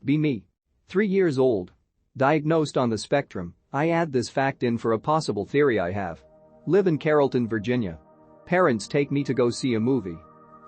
Be me. 3 years old. Diagnosed on the spectrum. I add this fact in for a possible theory I have. Live in Carrollton, Virginia. Parents take me to go see a movie.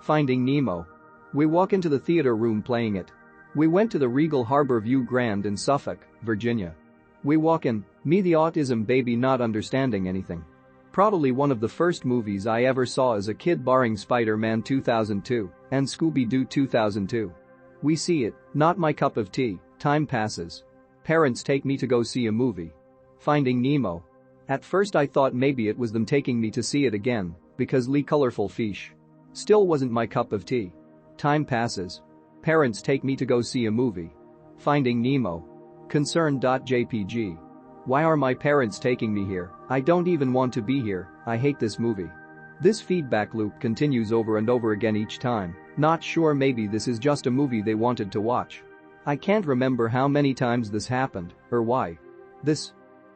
Finding Nemo. We walk into the theater room playing it. We went to the Regal Harbor View Grand in Suffolk, Virginia. We walk in, me the autism baby not understanding anything. Probably one of the first movies I ever saw as a kid barring Spider-Man 2002 and Scooby-Doo 2002. We see it, not my cup of tea, time passes. Parents take me to go see a movie. Finding Nemo. At first I thought maybe it was them taking me to see it again, because Lee colorful fish. Still wasn't my cup of tea. Time passes. Parents take me to go see a movie. Finding Nemo. Concern.jpg. Why are my parents taking me here? I don't even want to be here, I hate this movie. This feedback loop continues over and over again each time, not sure maybe this is just a movie they wanted to watch. I can't remember how many times this happened, or why. This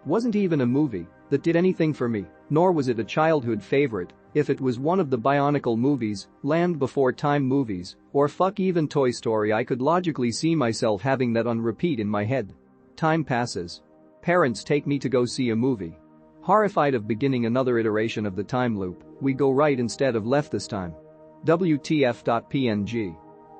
wasn't even a movie that did anything for me, nor was it a childhood favorite. If it was one of the Bionicle movies, Land Before Time movies, or fuck even Toy Story, I could logically see myself having that on repeat in my head. Time passes. Parents take me to go see a movie. Horrified of beginning another iteration of the time loop, we go right instead of left this time. WTF.png.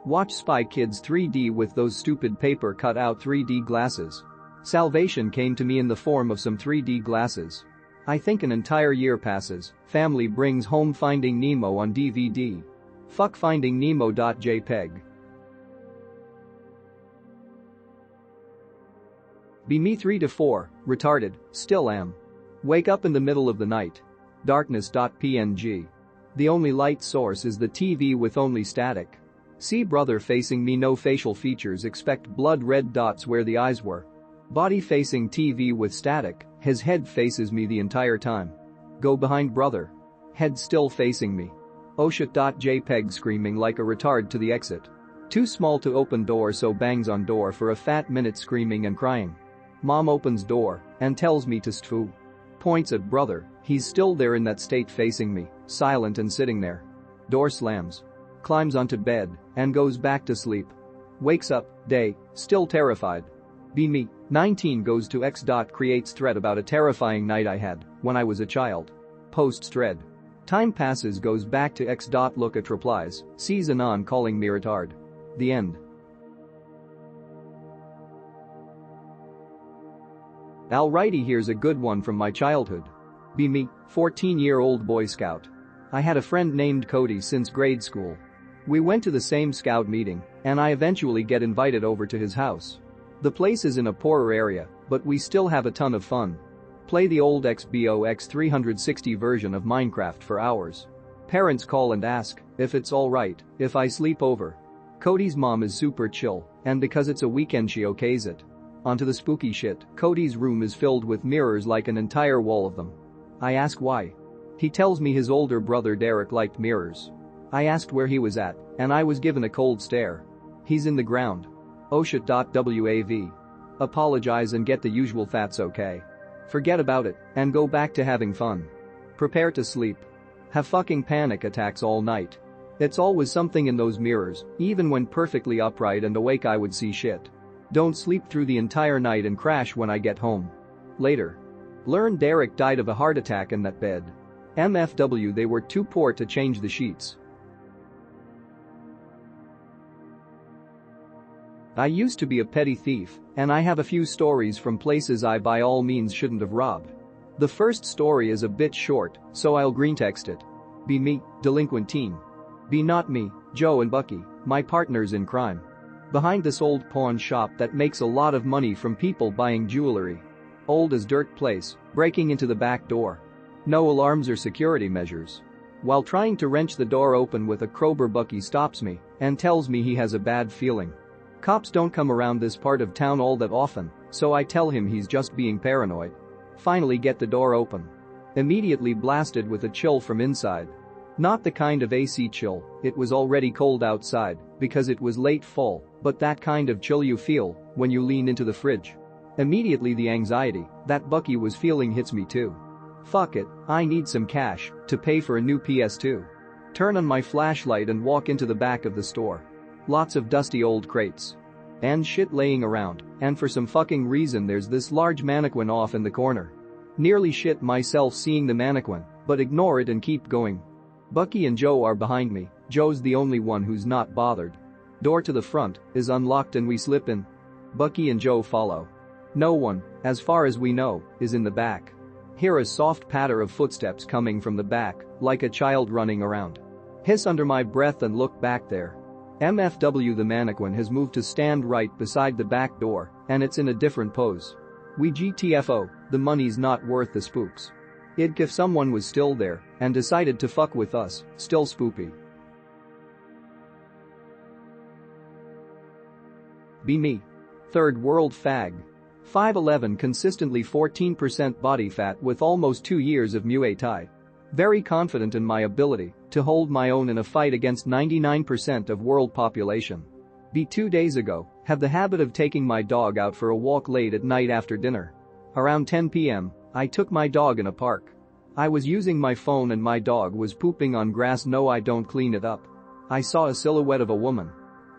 Watch Spy Kids 3D with those stupid paper cut-out 3D glasses. Salvation came to me in the form of some 3D glasses. I think an entire year passes, family brings home Finding Nemo on DVD. Fuck Finding Nemo.jpg. Be me 3 to 4, retarded, still am. Wake up in the middle of the night. Darkness.png. The only light source is the TV with only static. See brother facing me, no facial features, expect blood red dots where the eyes were. Body facing TV with static, his head faces me the entire time. Go behind brother. Head still facing me. Oshit.jpg screaming like a retard to the exit. Too small to open door so bangs on door for a fat minute screaming and crying. Mom opens door and tells me to stfoo. Points at brother, he's still there in that state facing me, silent and sitting there. Door slams. Climbs onto bed and goes back to sleep. Wakes up, day, still terrified. Be me, 19 goes to X. Creates thread about a terrifying night I had when I was a child. Posts thread. Time passes, goes back to X. Look at replies, sees Anon calling me retard. The end. Alrighty, here's a good one from my childhood. Be me, 14-year-old Boy Scout. I had a friend named Cody since grade school. We went to the same scout meeting, and I eventually get invited over to his house. The place is in a poorer area, but we still have a ton of fun. Play the old XBOX 360 version of Minecraft for hours. Parents call and ask if it's alright if I sleep over. Cody's mom is super chill, and because it's a weekend she okays it. Onto the spooky shit, Cody's room is filled with mirrors, like an entire wall of them. I ask why. He tells me his older brother Derek liked mirrors. I asked where he was at, and I was given a cold stare. He's in the ground. Oshit.wav. Apologize and get the usual "that's okay. Forget about it and go back to having fun. Prepare to sleep. Have fucking panic attacks all night. It's always something in those mirrors, even when perfectly upright and awake I would see shit. Don't sleep through the entire night and crash when I get home. Later. Learn Derek died of a heart attack in that bed. MFW, they were too poor to change the sheets. I used to be a petty thief, and I have a few stories from places I by all means shouldn't have robbed. The first story is a bit short, so I'll greentext it. Be me, delinquent teen. Be not me, Joe and Bucky, my partners in crime. Behind this old pawn shop that makes a lot of money from people buying jewelry. Old as dirt place, breaking into the back door. No alarms or security measures. While trying to wrench the door open with a crowbar, Bucky stops me and tells me he has a bad feeling. Cops don't come around this part of town all that often, so I tell him he's just being paranoid. Finally get the door open. Immediately blasted with a chill from inside. Not the kind of AC chill, it was already cold outside because it was late fall, but that kind of chill you feel when you lean into the fridge. Immediately the anxiety that Bucky was feeling hits me too. Fuck it, I need some cash to pay for a new PS2. Turn on my flashlight and walk into the back of the store. Lots of dusty old crates. And shit laying around, and for some fucking reason there's this large mannequin off in the corner. Nearly shit myself seeing the mannequin, but ignore it and keep going. Bucky and Joe are behind me. Joe's the only one who's not bothered. Door to the front is unlocked and we slip in. Bucky and Joe follow. No one, as far as we know, is in the back. Hear a soft patter of footsteps coming from the back, like a child running around. Hiss under my breath and look back there. MFW, the mannequin has moved to stand right beside the back door, and it's in a different pose. We GTFO, the money's not worth the spooks. If someone was still there and decided to fuck with us, still spoopy. Be me. Third world fag. 5'11", consistently 14% body fat with almost 2 years of Muay Thai. Very confident in my ability to hold my own in a fight against 99% of world population. Be 2 days ago, have the habit of taking my dog out for a walk late at night after dinner. Around 10 p.m., I took my dog in a park. I was using my phone and my dog was pooping on grass. No, I don't clean it up. I saw a silhouette of a woman.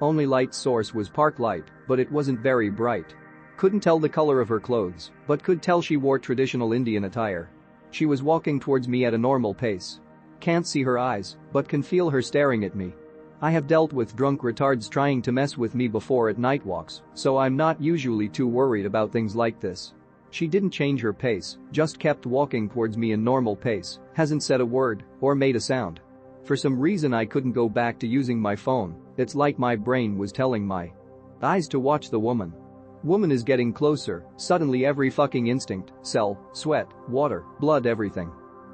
Only light source was park light, but it wasn't very bright. Couldn't tell the color of her clothes, but could tell she wore traditional Indian attire. She was walking towards me at a normal pace. Can't see her eyes, but can feel her staring at me. I have dealt with drunk retards trying to mess with me before at night walks, so I'm not usually too worried about things like this. She didn't change her pace, just kept walking towards me in normal pace, hasn't said a word or made a sound. For some reason I couldn't go back to using my phone. It's like my brain was telling my eyes to watch the woman. Woman is getting closer, suddenly every fucking instinct, cell, sweat, water, blood, everything.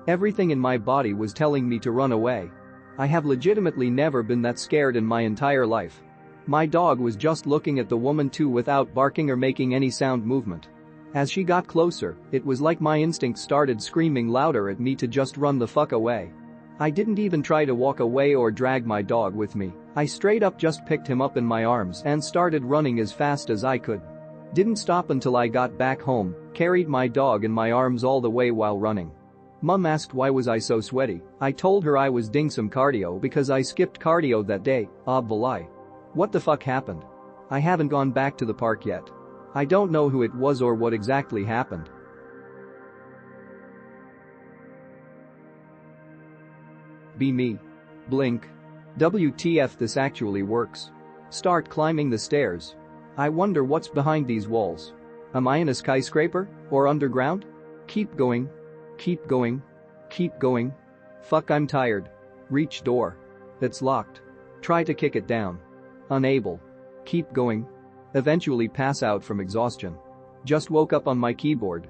Everything in my body was telling me to run away. I have legitimately never been that scared in my entire life. My dog was just looking at the woman too without barking or making any sound movement. As she got closer, it was like my instinct started screaming louder at me to just run the fuck away. I didn't even try to walk away or drag my dog with me. I straight up just picked him up in my arms and started running as fast as I could. Didn't stop until I got back home, carried my dog in my arms all the way while running. Mum asked why was I so sweaty. I told her I was doing some cardio because I skipped cardio that day. Obviously. What the fuck happened? I haven't gone back to the park yet. I don't know who it was or what exactly happened. Be me. Blink. WTF, this actually works. Start climbing the stairs. I wonder what's behind these walls. Am I in a skyscraper or underground? Keep going. Keep going. Keep going. Fuck, I'm tired. Reach door. It's locked. Try to kick it down. Unable. Keep going. Eventually pass out from exhaustion. Just woke up on my keyboard.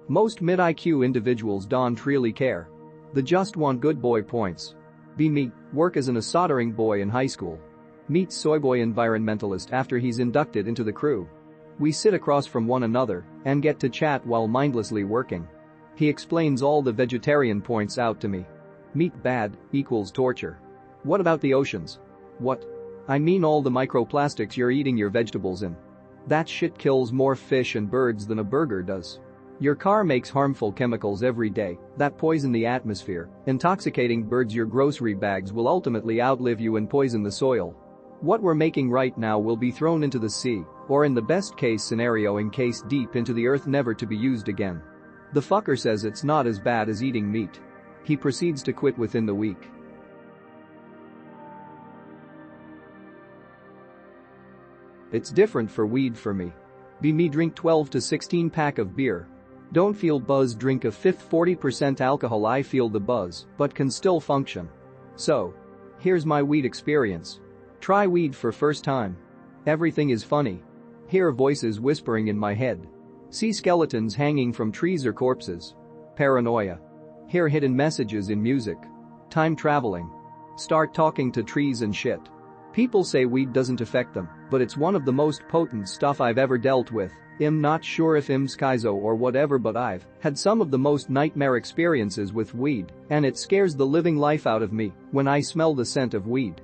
Most mid-IQ individuals don't really care. They just want good boy points. Be me, work as a soldering boy in high school. Meet soyboy environmentalist after he's inducted into the crew. We sit across from one another and get to chat while mindlessly working. He explains all the vegetarian points out to me. Meat bad equals torture. What about the oceans? What? I mean all the microplastics you're eating your vegetables in. That shit kills more fish and birds than a burger does. Your car makes harmful chemicals every day that poison the atmosphere, intoxicating birds. Your grocery bags will ultimately outlive you and poison the soil. What we're making right now will be thrown into the sea, or in the best case scenario encased deep into the earth, never to be used again. The fucker says it's not as bad as eating meat. He proceeds to quit within the week. It's different for weed for me. Be me, drink 12 to 16 pack of beer. Don't feel buzz, drink a fifth 40% alcohol. I feel the buzz, but can still function. So, here's my weed experience. Try weed for first time. Everything is funny. Hear voices whispering in my head. See skeletons hanging from trees or corpses. Paranoia. Hear hidden messages in music. Time traveling. Start talking to trees and shit. People say weed doesn't affect them, but it's one of the most potent stuff I've ever dealt with. I'm not sure if I'm schizo or whatever, but I've had some of the most nightmare experiences with weed, and it scares the living life out of me when I smell the scent of weed.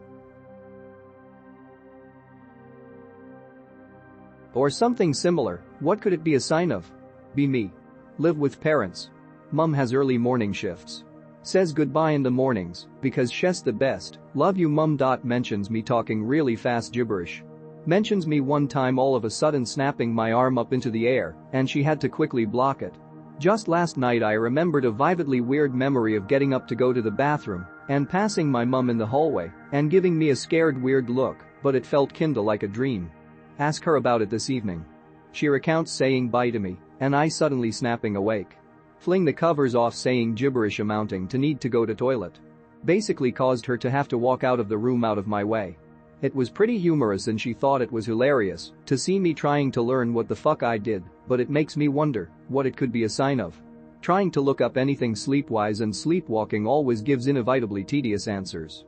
Or something similar. What could it be a sign of? Be me. Live with parents. Mum has early morning shifts. Says goodbye in the mornings because she's the best, love you mum. Mentions me talking really fast gibberish. Mentions me one time all of a sudden snapping my arm up into the air and she had to quickly block it. Just last night I remembered a vividly weird memory of getting up to go to the bathroom and passing my mum in the hallway and giving me a scared weird look, but it felt kinda like a dream. Ask her about it this evening. She recounts saying bye to me and I suddenly snapping awake. Fling the covers off saying gibberish amounting to need to go to toilet. Basically caused her to have to walk out of the room out of my way. It was pretty humorous and she thought it was hilarious to see me trying to learn what the fuck I did, but it makes me wonder what it could be a sign of. Trying to look up anything sleepwise and sleepwalking always gives inevitably tedious answers.